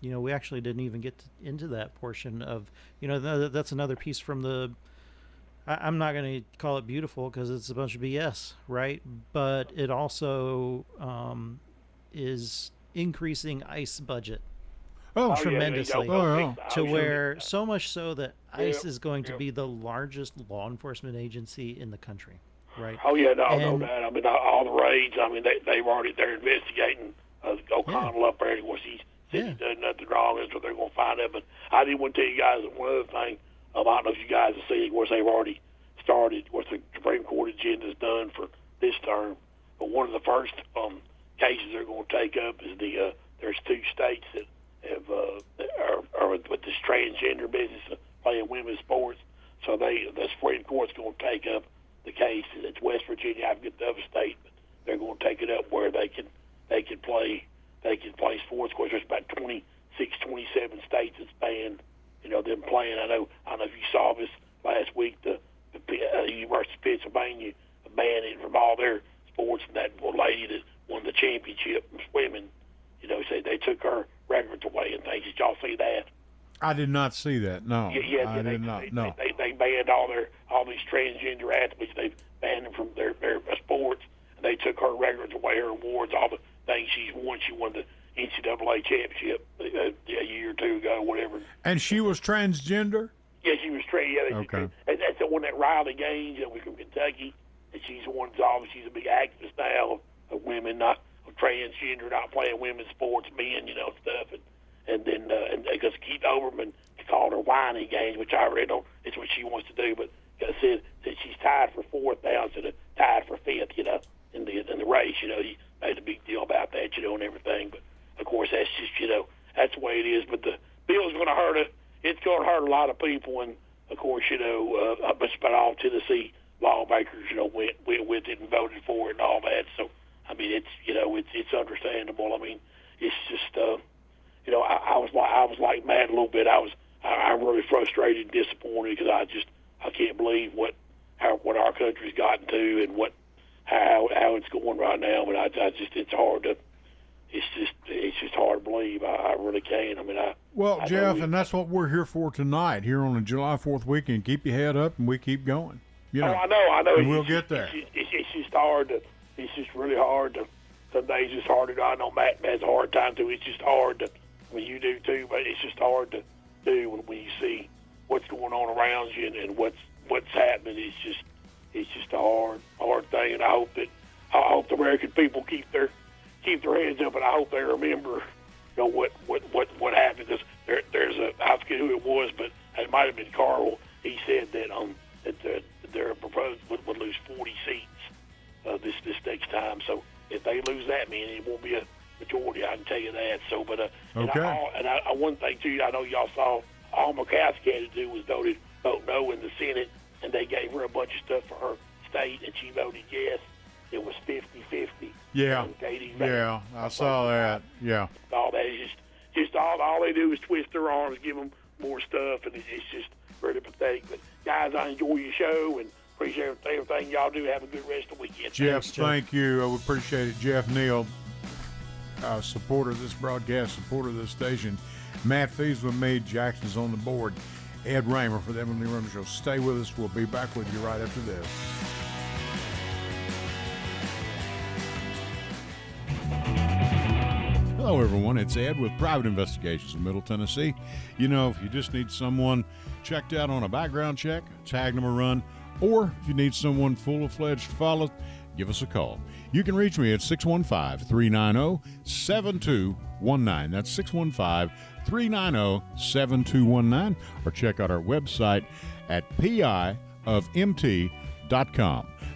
We actually didn't even get into that portion of that's another piece from the. I'm not going to call it beautiful because it's a bunch of BS, right? But it also is increasing ICE budget. Tremendously. To where so much so that ICE is going to be the largest law enforcement agency in the country, right? Oh yeah, no doubt. I mean, all the raids. I mean, they're investigating O'Connell up there. Of he said he's done nothing wrong. That's what they're going to find out. But I did want to tell you guys one other thing. I don't know if you guys have seen. Of course, they've already started. What the Supreme Court agenda is done for this term. But one of the first cases they're going to take up is there's 2 states that are with this transgender business of playing women's sports. So the Supreme Court's going to take up the case. It's West Virginia. I forget the other state, but they're going to take it up where they can play sports. Of course, there's about 26, 27 states that's banned. Them playing. I don't know if you saw this last week. The University of Pennsylvania banned it from all their sports, and that lady that won the championship in swimming. They took her records away and things. Did y'all see that? I did not see that. No, I did not. No, they banned all these transgender athletes. They banned them from their sports, and they took her records away, her awards, all the things she's won. She won the NCAA championship a year or 2 ago, whatever. And she was transgender? Yeah, she was trans. Yeah, okay. That's the one that Riley Gaines was from Kentucky, and she's the one that's she's a big activist now of women, not transgender, not playing women's sports, men, stuff. And then because Keith Olbermann called her whiny Gaines, which I really don't. It's what she wants to do, but said that she's tied for fourth now instead of tied for fifth, in the race. He made a big deal about that, and everything. But of course, that's just, that's the way it is. But the bill's going to hurt it. It's going to hurt a lot of people, and of course, but all Tennessee lawmakers, went with it and voted for it and all that. So, I mean, it's understandable. I mean, it's just, I was like mad a little bit. I'm really frustrated and disappointed because I can't believe what our country's gotten to and how it's going right now. But it's just hard to believe. I really can't. I mean, Jeff, and that's what we're here for tonight. Here on the July 4th weekend, keep your head up and we keep going. I know. And we'll get there. It's just hard to. It's just really hard to. Some days it's hard to. I know Matt has a hard time too. It's just hard to. I mean, you do too, but it's just hard to do when you see what's going on around you and what's happening. It's just a hard thing, and I hope the American people keep their heads up, and I hope they remember, what happened. Because there's I forget who it was, but it might have been Carl. He said that their proposed would lose 40 seats this next time. So if they lose that many, it won't be a majority. I can tell you that. So, but okay. And one thing too, I know y'all saw all McCaskey had to do was vote no in the Senate, and they gave her a bunch of stuff for her state, and she voted yes. It was 50-50. Yeah, yeah, I saw that. Yeah, all that is just all they do is twist their arms, give them more stuff, and it's just really pathetic. But guys, I enjoy your show and appreciate everything y'all do. Have a good rest of the weekend. Jeff, thank you. I would appreciate it. Jeff Neal, supporter of this broadcast, supporter of this station. Matt Fees with me. Jackson's on the board. Ed Raymer for the Edwin Lee Raymer Show. Stay with us. We'll be back with you right after this. Hello, everyone. It's Ed with Private Investigations in Middle Tennessee. If you just need someone checked out on a background check, tag them a run, or if you need someone full-fledged to follow, give us a call. You can reach me at 615-390-7219. That's 615-390-7219, or check out our website at piofmt.com.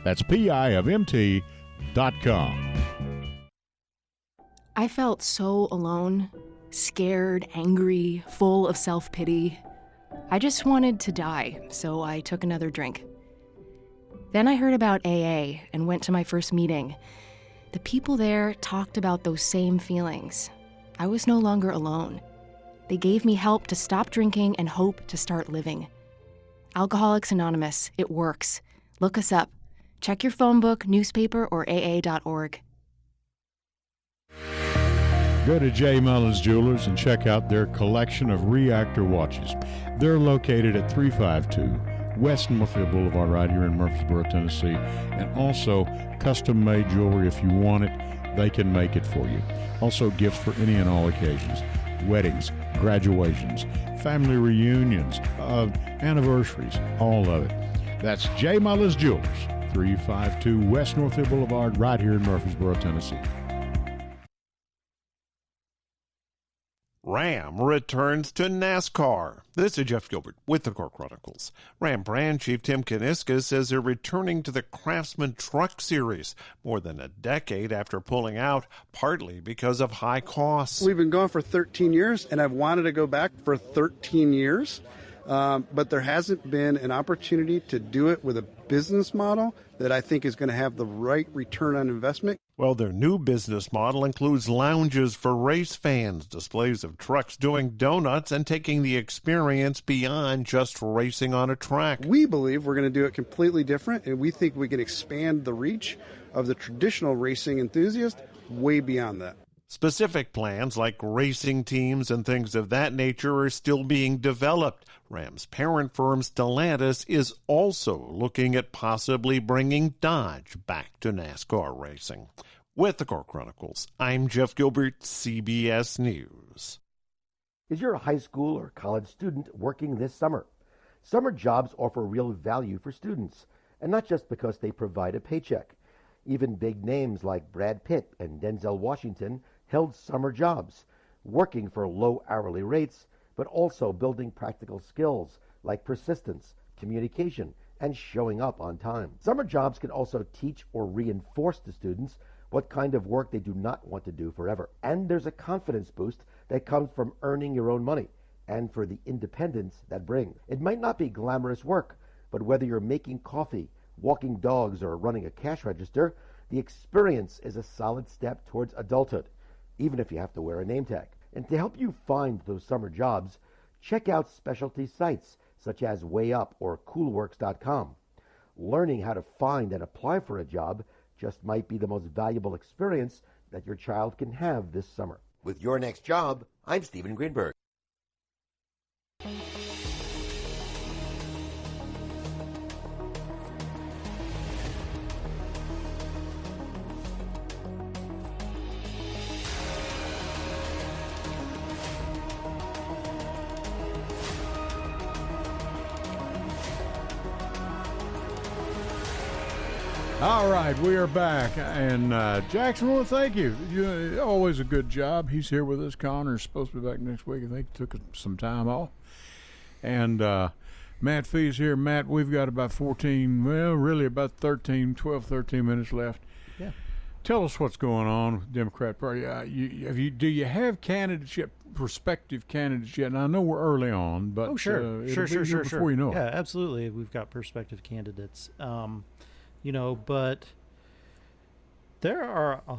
That's piofmt.com. I felt so alone, scared, angry, full of self-pity. I just wanted to die, so I took another drink. Then I heard about AA and went to my first meeting. The people there talked about those same feelings. I was no longer alone. They gave me help to stop drinking and hope to start living. Alcoholics Anonymous, it works. Look us up. Check your phone book, newspaper, or aa.org. Go to J. Mullins Jewelers and check out their collection of reactor watches. They're located at 352 West Northfield Boulevard right here in Murfreesboro, Tennessee. And also custom-made jewelry. If you want it, they can make it for you. Also gifts for any and all occasions. Weddings, graduations, family reunions, anniversaries, all of it. That's J. Mullins Jewelers, 352 West Northfield Boulevard right here in Murfreesboro, Tennessee. Ram returns to NASCAR. This is Jeff Gilbert with the Car Chronicles. Ram brand chief Tim Kaniska says they're returning to the Craftsman Truck Series more than a decade after pulling out, partly because of high costs. We've been gone for 13 years, and I've wanted to go back for 13 years, but there hasn't been an opportunity to do it with a business model that I think is going to have the right return on investment. Well, their new business model includes lounges for race fans, displays of trucks doing donuts, and taking the experience beyond just racing on a track. We believe we're going to do it completely different, and we think we can expand the reach of the traditional racing enthusiast way beyond that. Specific plans like racing teams and things of that nature are still being developed. Ram's parent firm Stellantis is also looking at possibly bringing Dodge back to NASCAR racing. With the Car Chronicles, I'm Jeff Gilbert, CBS News. Is your high school or college student working this summer? Summer jobs offer real value for students, and not just because they provide a paycheck. Even big names like Brad Pitt and Denzel Washington held summer jobs, working for low hourly rates, but also building practical skills like persistence, communication, and showing up on time. Summer jobs can also teach or reinforce to students what kind of work they do not want to do forever. And there's a confidence boost that comes from earning your own money and for the independence that brings. It might not be glamorous work, but whether you're making coffee, walking dogs, or running a cash register, the experience is a solid step towards adulthood, even if you have to wear a name tag. And to help you find those summer jobs, check out specialty sites such as WayUp or coolworks.com. Learning how to find and apply for a job just might be the most valuable experience that your child can have this summer. With your next job, I'm Stephen Greenberg. All right, we are back, and Jackson, I want to thank you. Always a good job. He's here with us. Connor's supposed to be back next week. I think he took some time off. And Matt Fee's here. Matt, we've got about 12, 13 minutes left. Yeah. Tell us what's going on with the Democrat Party. Do you have candidates yet, prospective candidates yet? And I know we're early on, but sure. Before you know it. Yeah, absolutely. We've got prospective candidates. But there are, a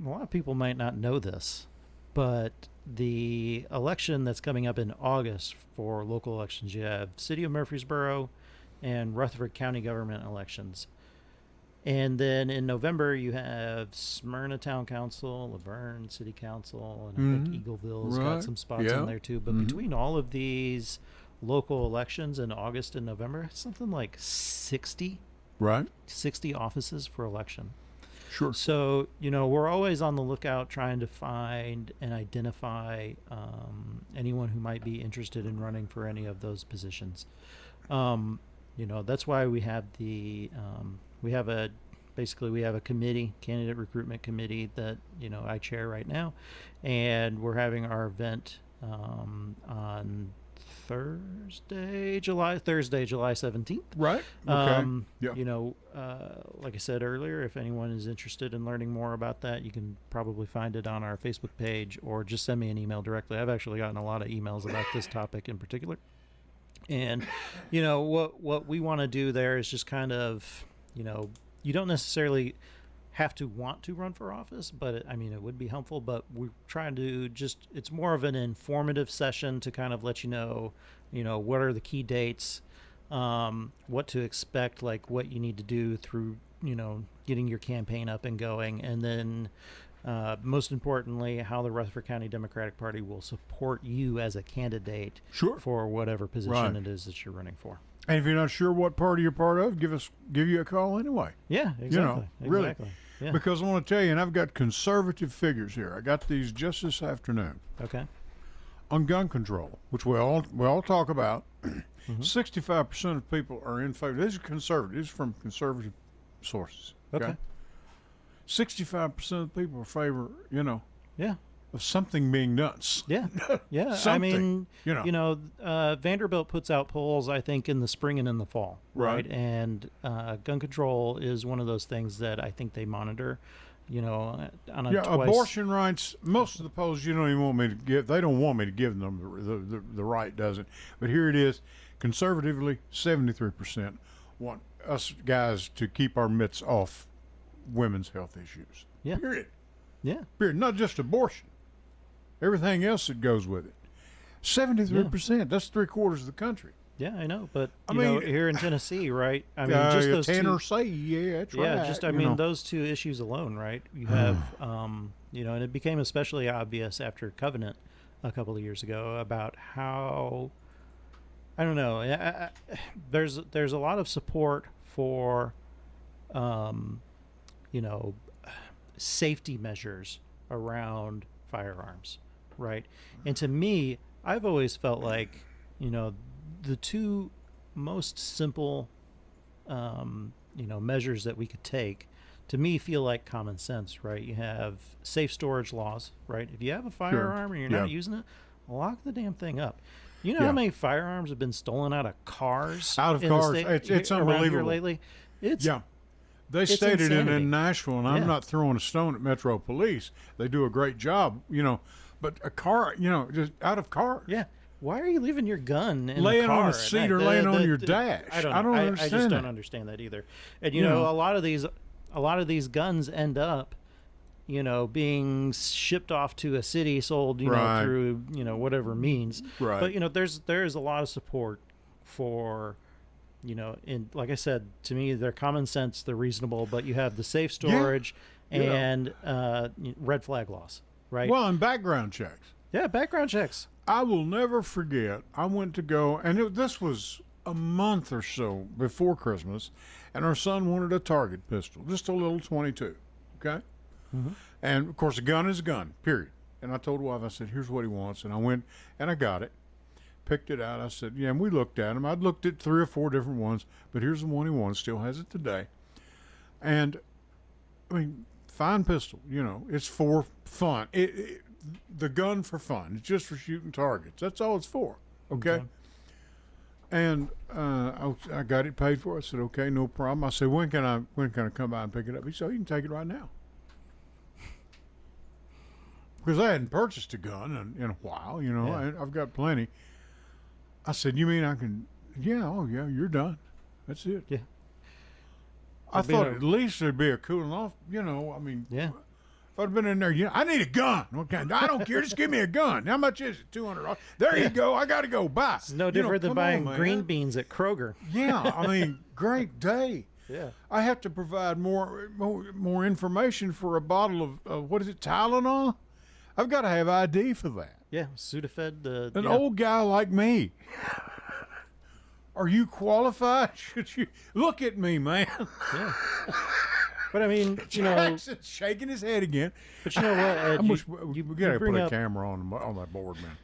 lot of people might not know this, but the election that's coming up in August for local elections, you have City of Murfreesboro and Rutherford County government elections. And then in November, you have Smyrna Town Council, Laverne City Council, and I think Eagleville's got some spots in there too. But between all of these local elections in August and November, it's something like 60 offices for election. Sure. So, we're always on the lookout trying to find and identify anyone who might be interested in running for any of those positions. That's why we have we have a committee, candidate recruitment committee that, I chair right now. And we're having our event on Thursday, July 17th. Right. Okay. Like I said earlier, if anyone is interested in learning more about that, you can probably find it on our Facebook page or just send me an email directly. I've actually gotten a lot of emails about this topic in particular. And, what we want to do there is just kind of, you don't necessarily have to want to run for office, but it would be helpful, but we're trying to it's more of an informative session to kind of let you know, what are the key dates, what to expect, like what you need to do through, getting your campaign up and going. And then, most importantly, how the Rutherford County Democratic Party will support you as a candidate for whatever position it is that you're running for. And if you're not sure what party you're part of, give you a call anyway. Yeah, exactly. Really. Exactly. Yeah. Because I want to tell you, and I've got conservative figures here. I got these just this afternoon. Okay. On gun control, which we all talk about. 65% of people are in favor. These are conservative. These are from conservative sources. Okay. 65% of people are in favor, of something being done. Yeah. Yeah. Something, Vanderbilt puts out polls, I think, in the spring and in the fall. Right. And gun control is one of those things that I think they monitor, on a twice. Abortion rights, most of the polls you don't even want me to give. They don't want me to give them the right, doesn't. But here it is. Conservatively, 73% want us guys to keep our mitts off women's health issues. Yeah. Period. Yeah. Period. Not just abortion. Everything else that goes with it. 73%. That's 3/4 of the country. Yeah, I know. But here in Tennessee, right? Just those Tanner two. Say, that's right. Yeah, just those two issues alone, right? You have, and it became especially obvious after Covenant a couple of years ago about how, I don't know. There's a lot of support for, safety measures around firearms, right? And to me, I've always felt like, the two most simple, measures that we could take, to me, feel like common sense, right? You have safe storage laws, right? If you have a firearm and you're not using it, lock the damn thing up. You know how many firearms have been stolen out of cars? Out of in the cars. state, It's around here unbelievable. lately. It's They stated insanity. in Nashville, and I'm not throwing a stone at Metro Police. They do a great job, but a car, just out of cars. Yeah. Why are you leaving your gun in laying the car on a at seat night? or laying on your dash? I don't understand. I just don't that. understand that either. And a lot of these guns end up, being shipped off to a city, sold, Right. through, whatever means. Right. But there's a lot of support for, in, like I said, to me, they're common sense, they're reasonable, but you have the safe storage and red flag laws, right? Well, and background checks. Yeah, background checks. I will never forget. I went to go, and this was a month or so before Christmas, and our son wanted a target pistol, just a little 22. Okay. Mm-hmm. And of course, a gun is a gun. Period. And I told the wife, I said, "Here's what he wants," and I went and I got it, picked it out. I said, "Yeah," and we looked at him. I'd looked at 3 or 4 different ones, but here's the one he wants. Still has it today. And I mean, fine pistol. It's for fun. The gun for fun. It's just for shooting targets. That's all it's for. Okay. And I got it paid for. I said, "Okay, no problem." I said, when can I come by and pick it up?" He said, "You can take it right now." Because I hadn't purchased a gun in a while, I've got plenty. I said, "You mean I can?" "Yeah, oh yeah, you're done. That's it." Yeah. I thought at least there'd be a cooling off, Yeah. If I'd been in there, I need a gun. Okay, I don't care. Just give me a gun. How much is it? $200. There you go. I got to go buy. It's no different than buying on, green beans at Kroger. Yeah, I mean, great day. Yeah. I have to provide more information for a bottle of what is it, Tylenol? I've got to have ID for that. Yeah, Sudafed. An old guy like me. Are you qualified? Should you look at me, man? Yeah. But I mean, Jackson's shaking his head again. But you know what, Ed, we gotta put a camera on that board, man.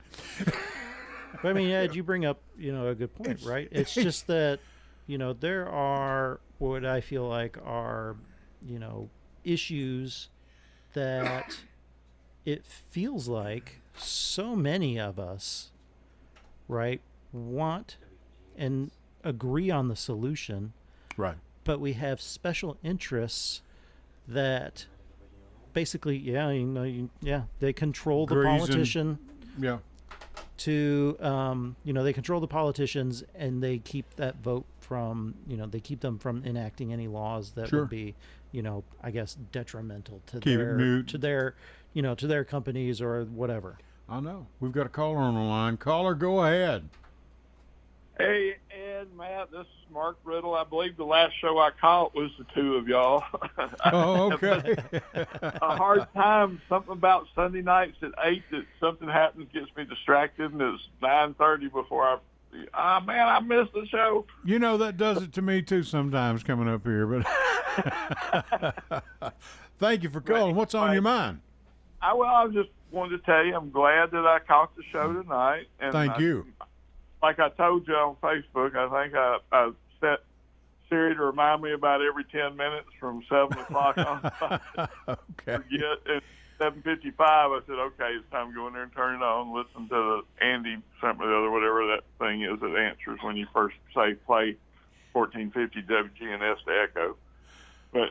But I mean, Ed, you bring up, a good point, right? It's just that, there are what I feel like are, issues that it feels like so many of us, right, want and agree on the solution, right? But we have special interests that basically, they control the politician. Yeah. To they control the politicians, and they keep that vote from, they keep them from enacting any laws that would be, I guess detrimental to their companies or whatever. I know. We've got a caller on the line. Caller, go ahead. Hey, Ed, Matt, this is Mark Riddle. I believe the last show I caught was the two of y'all. Oh, okay. A hard time, something about Sunday nights at 8 that something happens, gets me distracted, and it's 9:30 before I missed the show. That does it to me too sometimes coming up here, but thank you for calling. What's on your mind? I just wanted to tell you I'm glad that I caught the show tonight. And Thank you. Like I told you on Facebook, I think I set Siri to remind me about every 10 minutes from 7 o'clock on. Okay. At 7:55, I said, okay, it's time to go in there and turn it on, listen to the Andy something or the other, whatever that thing is that answers when you first say play 1450 WGNS to Echo. But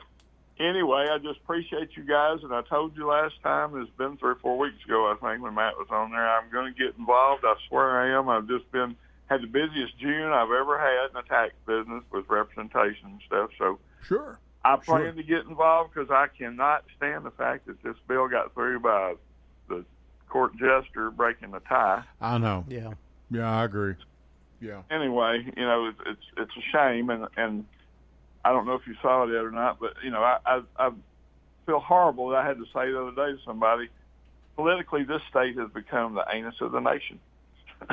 anyway, I just appreciate you guys, and I told you last time, it's been 3 or 4 weeks ago, I think, when Matt was on there, I'm going to get involved. I swear I am. I've just had the busiest June I've ever had in the tax business with representation and stuff. So sure, I plan to get involved because I cannot stand the fact that this bill got through by the court jester breaking the tie. I know. Yeah. Yeah, I agree. Yeah. Anyway, it's a shame, and I don't know if you saw it yet or not, but I feel horrible that I had to say the other day to somebody, politically, this state has become the anus of the nation.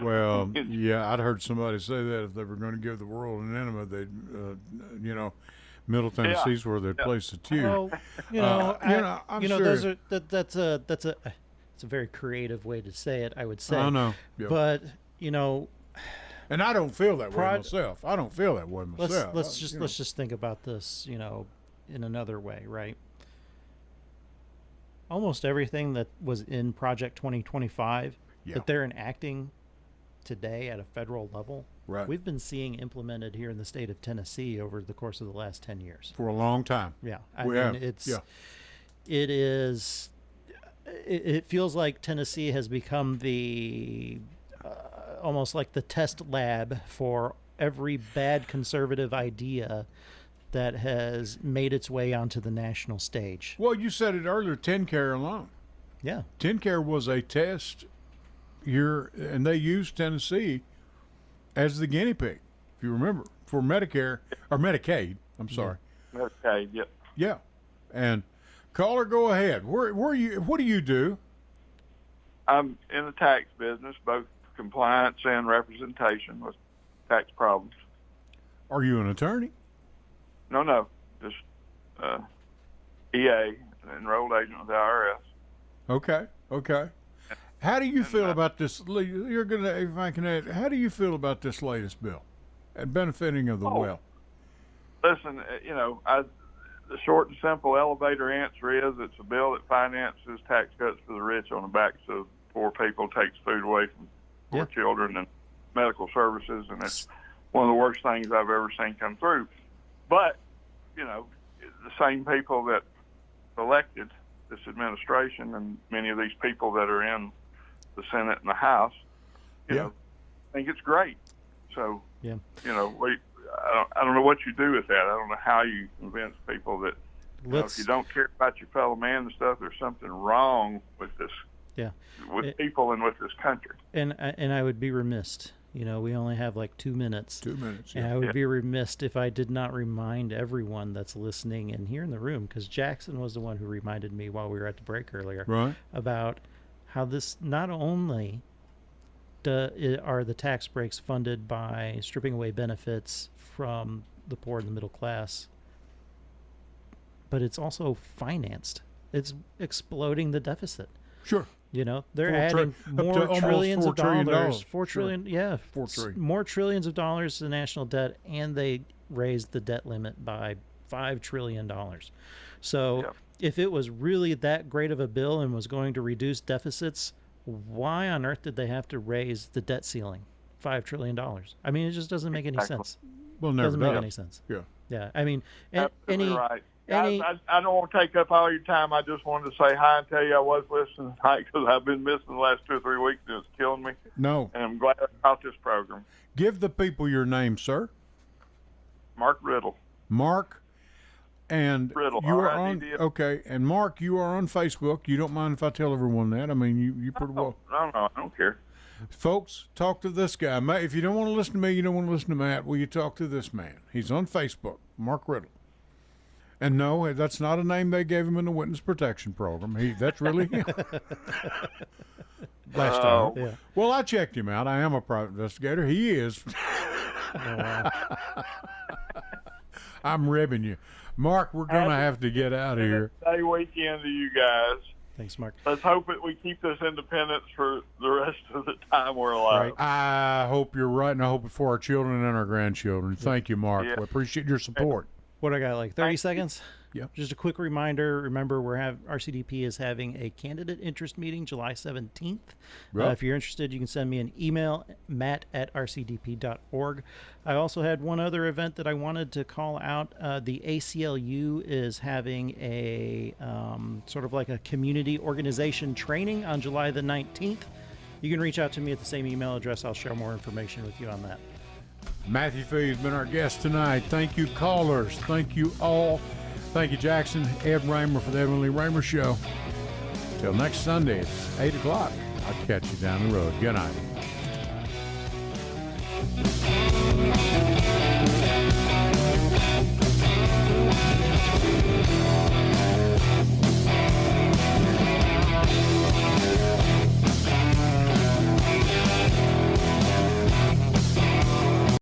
Well, yeah, I'd heard somebody say that if they were going to give the world an enema, they'd, Middle Tennessee's where they'd place the tube. Well, I'm sure. That's a very creative way to say it, I would say. I know. Yeah. But and I don't feel that way myself. I don't feel that way myself. Let's just think about this, in another way, right? Almost everything that was in Project 2025 that they're enacting today at a federal level, Right. we've been seeing implemented here in the state of Tennessee over the course of the last 10 years. For a long time. Yeah. It feels like Tennessee has become the almost like the test lab for every bad conservative idea that has made its way onto the national stage. Well, you said it earlier, TennCare alone. Yeah. TennCare was a test year, and they used Tennessee as the guinea pig, if you remember, for Medicare, or Medicaid, I'm sorry. Medicaid, yep. Yeah. And caller, go ahead. What do you do? I'm in the tax business, both compliance and representation with tax problems. Are you an attorney? No, just EA, enrolled agent with the IRS. Okay. How do you feel about this? You're gonna, if I can add, how do you feel about this latest bill and benefiting of the well? Listen, the short and simple elevator answer is it's a bill that finances tax cuts for the rich on the backs of poor people, takes food away from poor children and medical services, and it's one of the worst things I've ever seen come through. But, the same people that elected this administration and many of these people that are in the Senate and the House, think it's great. So, I don't know what you do with that. I don't know how you convince people that if you don't care about your fellow man and stuff, there's something wrong with this, people and with this country. And I would be remiss. We only have like 2 minutes. 2 minutes. And I would be remiss if I did not remind everyone that's listening and here in the room, because Jackson was the one who reminded me while we were at the break earlier, about how this not only are the tax breaks funded by stripping away benefits from the poor and the middle class, but it's also financed. It's exploding the deficit. Sure. They're adding more trillions of dollars. $4 trillion. $4 trillion. More trillions of dollars to national debt, and they raised the debt limit by $5 trillion. So if it was really that great of a bill and was going to reduce deficits, why on earth did they have to raise the debt ceiling $5 trillion? I mean, it just doesn't make any sense. Well, never doesn't make any sense. Yeah. I mean, right. I don't want to take up all your time. I just wanted to say hi and tell you I was listening tonight because I've been missing the last 2 or 3 weeks and it's killing me. No. And I'm glad I caught this program. Give the people your name, sir. Mark Riddle. Mark. And Riddle. You are on. Okay. And Mark, you are on Facebook. You don't mind if I tell everyone that? I mean, you pretty well. No, I don't care. Folks, talk to this guy. If you don't want to listen to me, you don't want to listen to Matt, will you talk to this man? He's on Facebook. Mark Riddle. And no, that's not a name they gave him in the witness protection program. That's really him. Last time. Yeah. Well, I checked him out. I am a private investigator. He is. I'm ribbing you. Mark, we're going to have to get out of here. Day weekend to you guys. Thanks, Mark. Let's hope that we keep this independence for the rest of the time we're alive. Right. I hope you're right, and I hope it for our children and our grandchildren. Thank you, Mark. We appreciate your support. What I got, like 30 seconds? Yeah. Just a quick reminder. Remember, RCDP is having a candidate interest meeting July 17th. If you're interested, you can send me an email, matt@rcdp.org. I also had one other event that I wanted to call out. The ACLU is having a sort of like a community organization training on July the 19th. You can reach out to me at the same email address. I'll share more information with you on that. Matthew Fee has been our guest tonight. Thank you, callers. Thank you all. Thank you, Jackson, Ed Raymer for the Edwin Lee Raymer Show. Till next Sunday, it's 8 o'clock. I'll catch you down the road. Good night.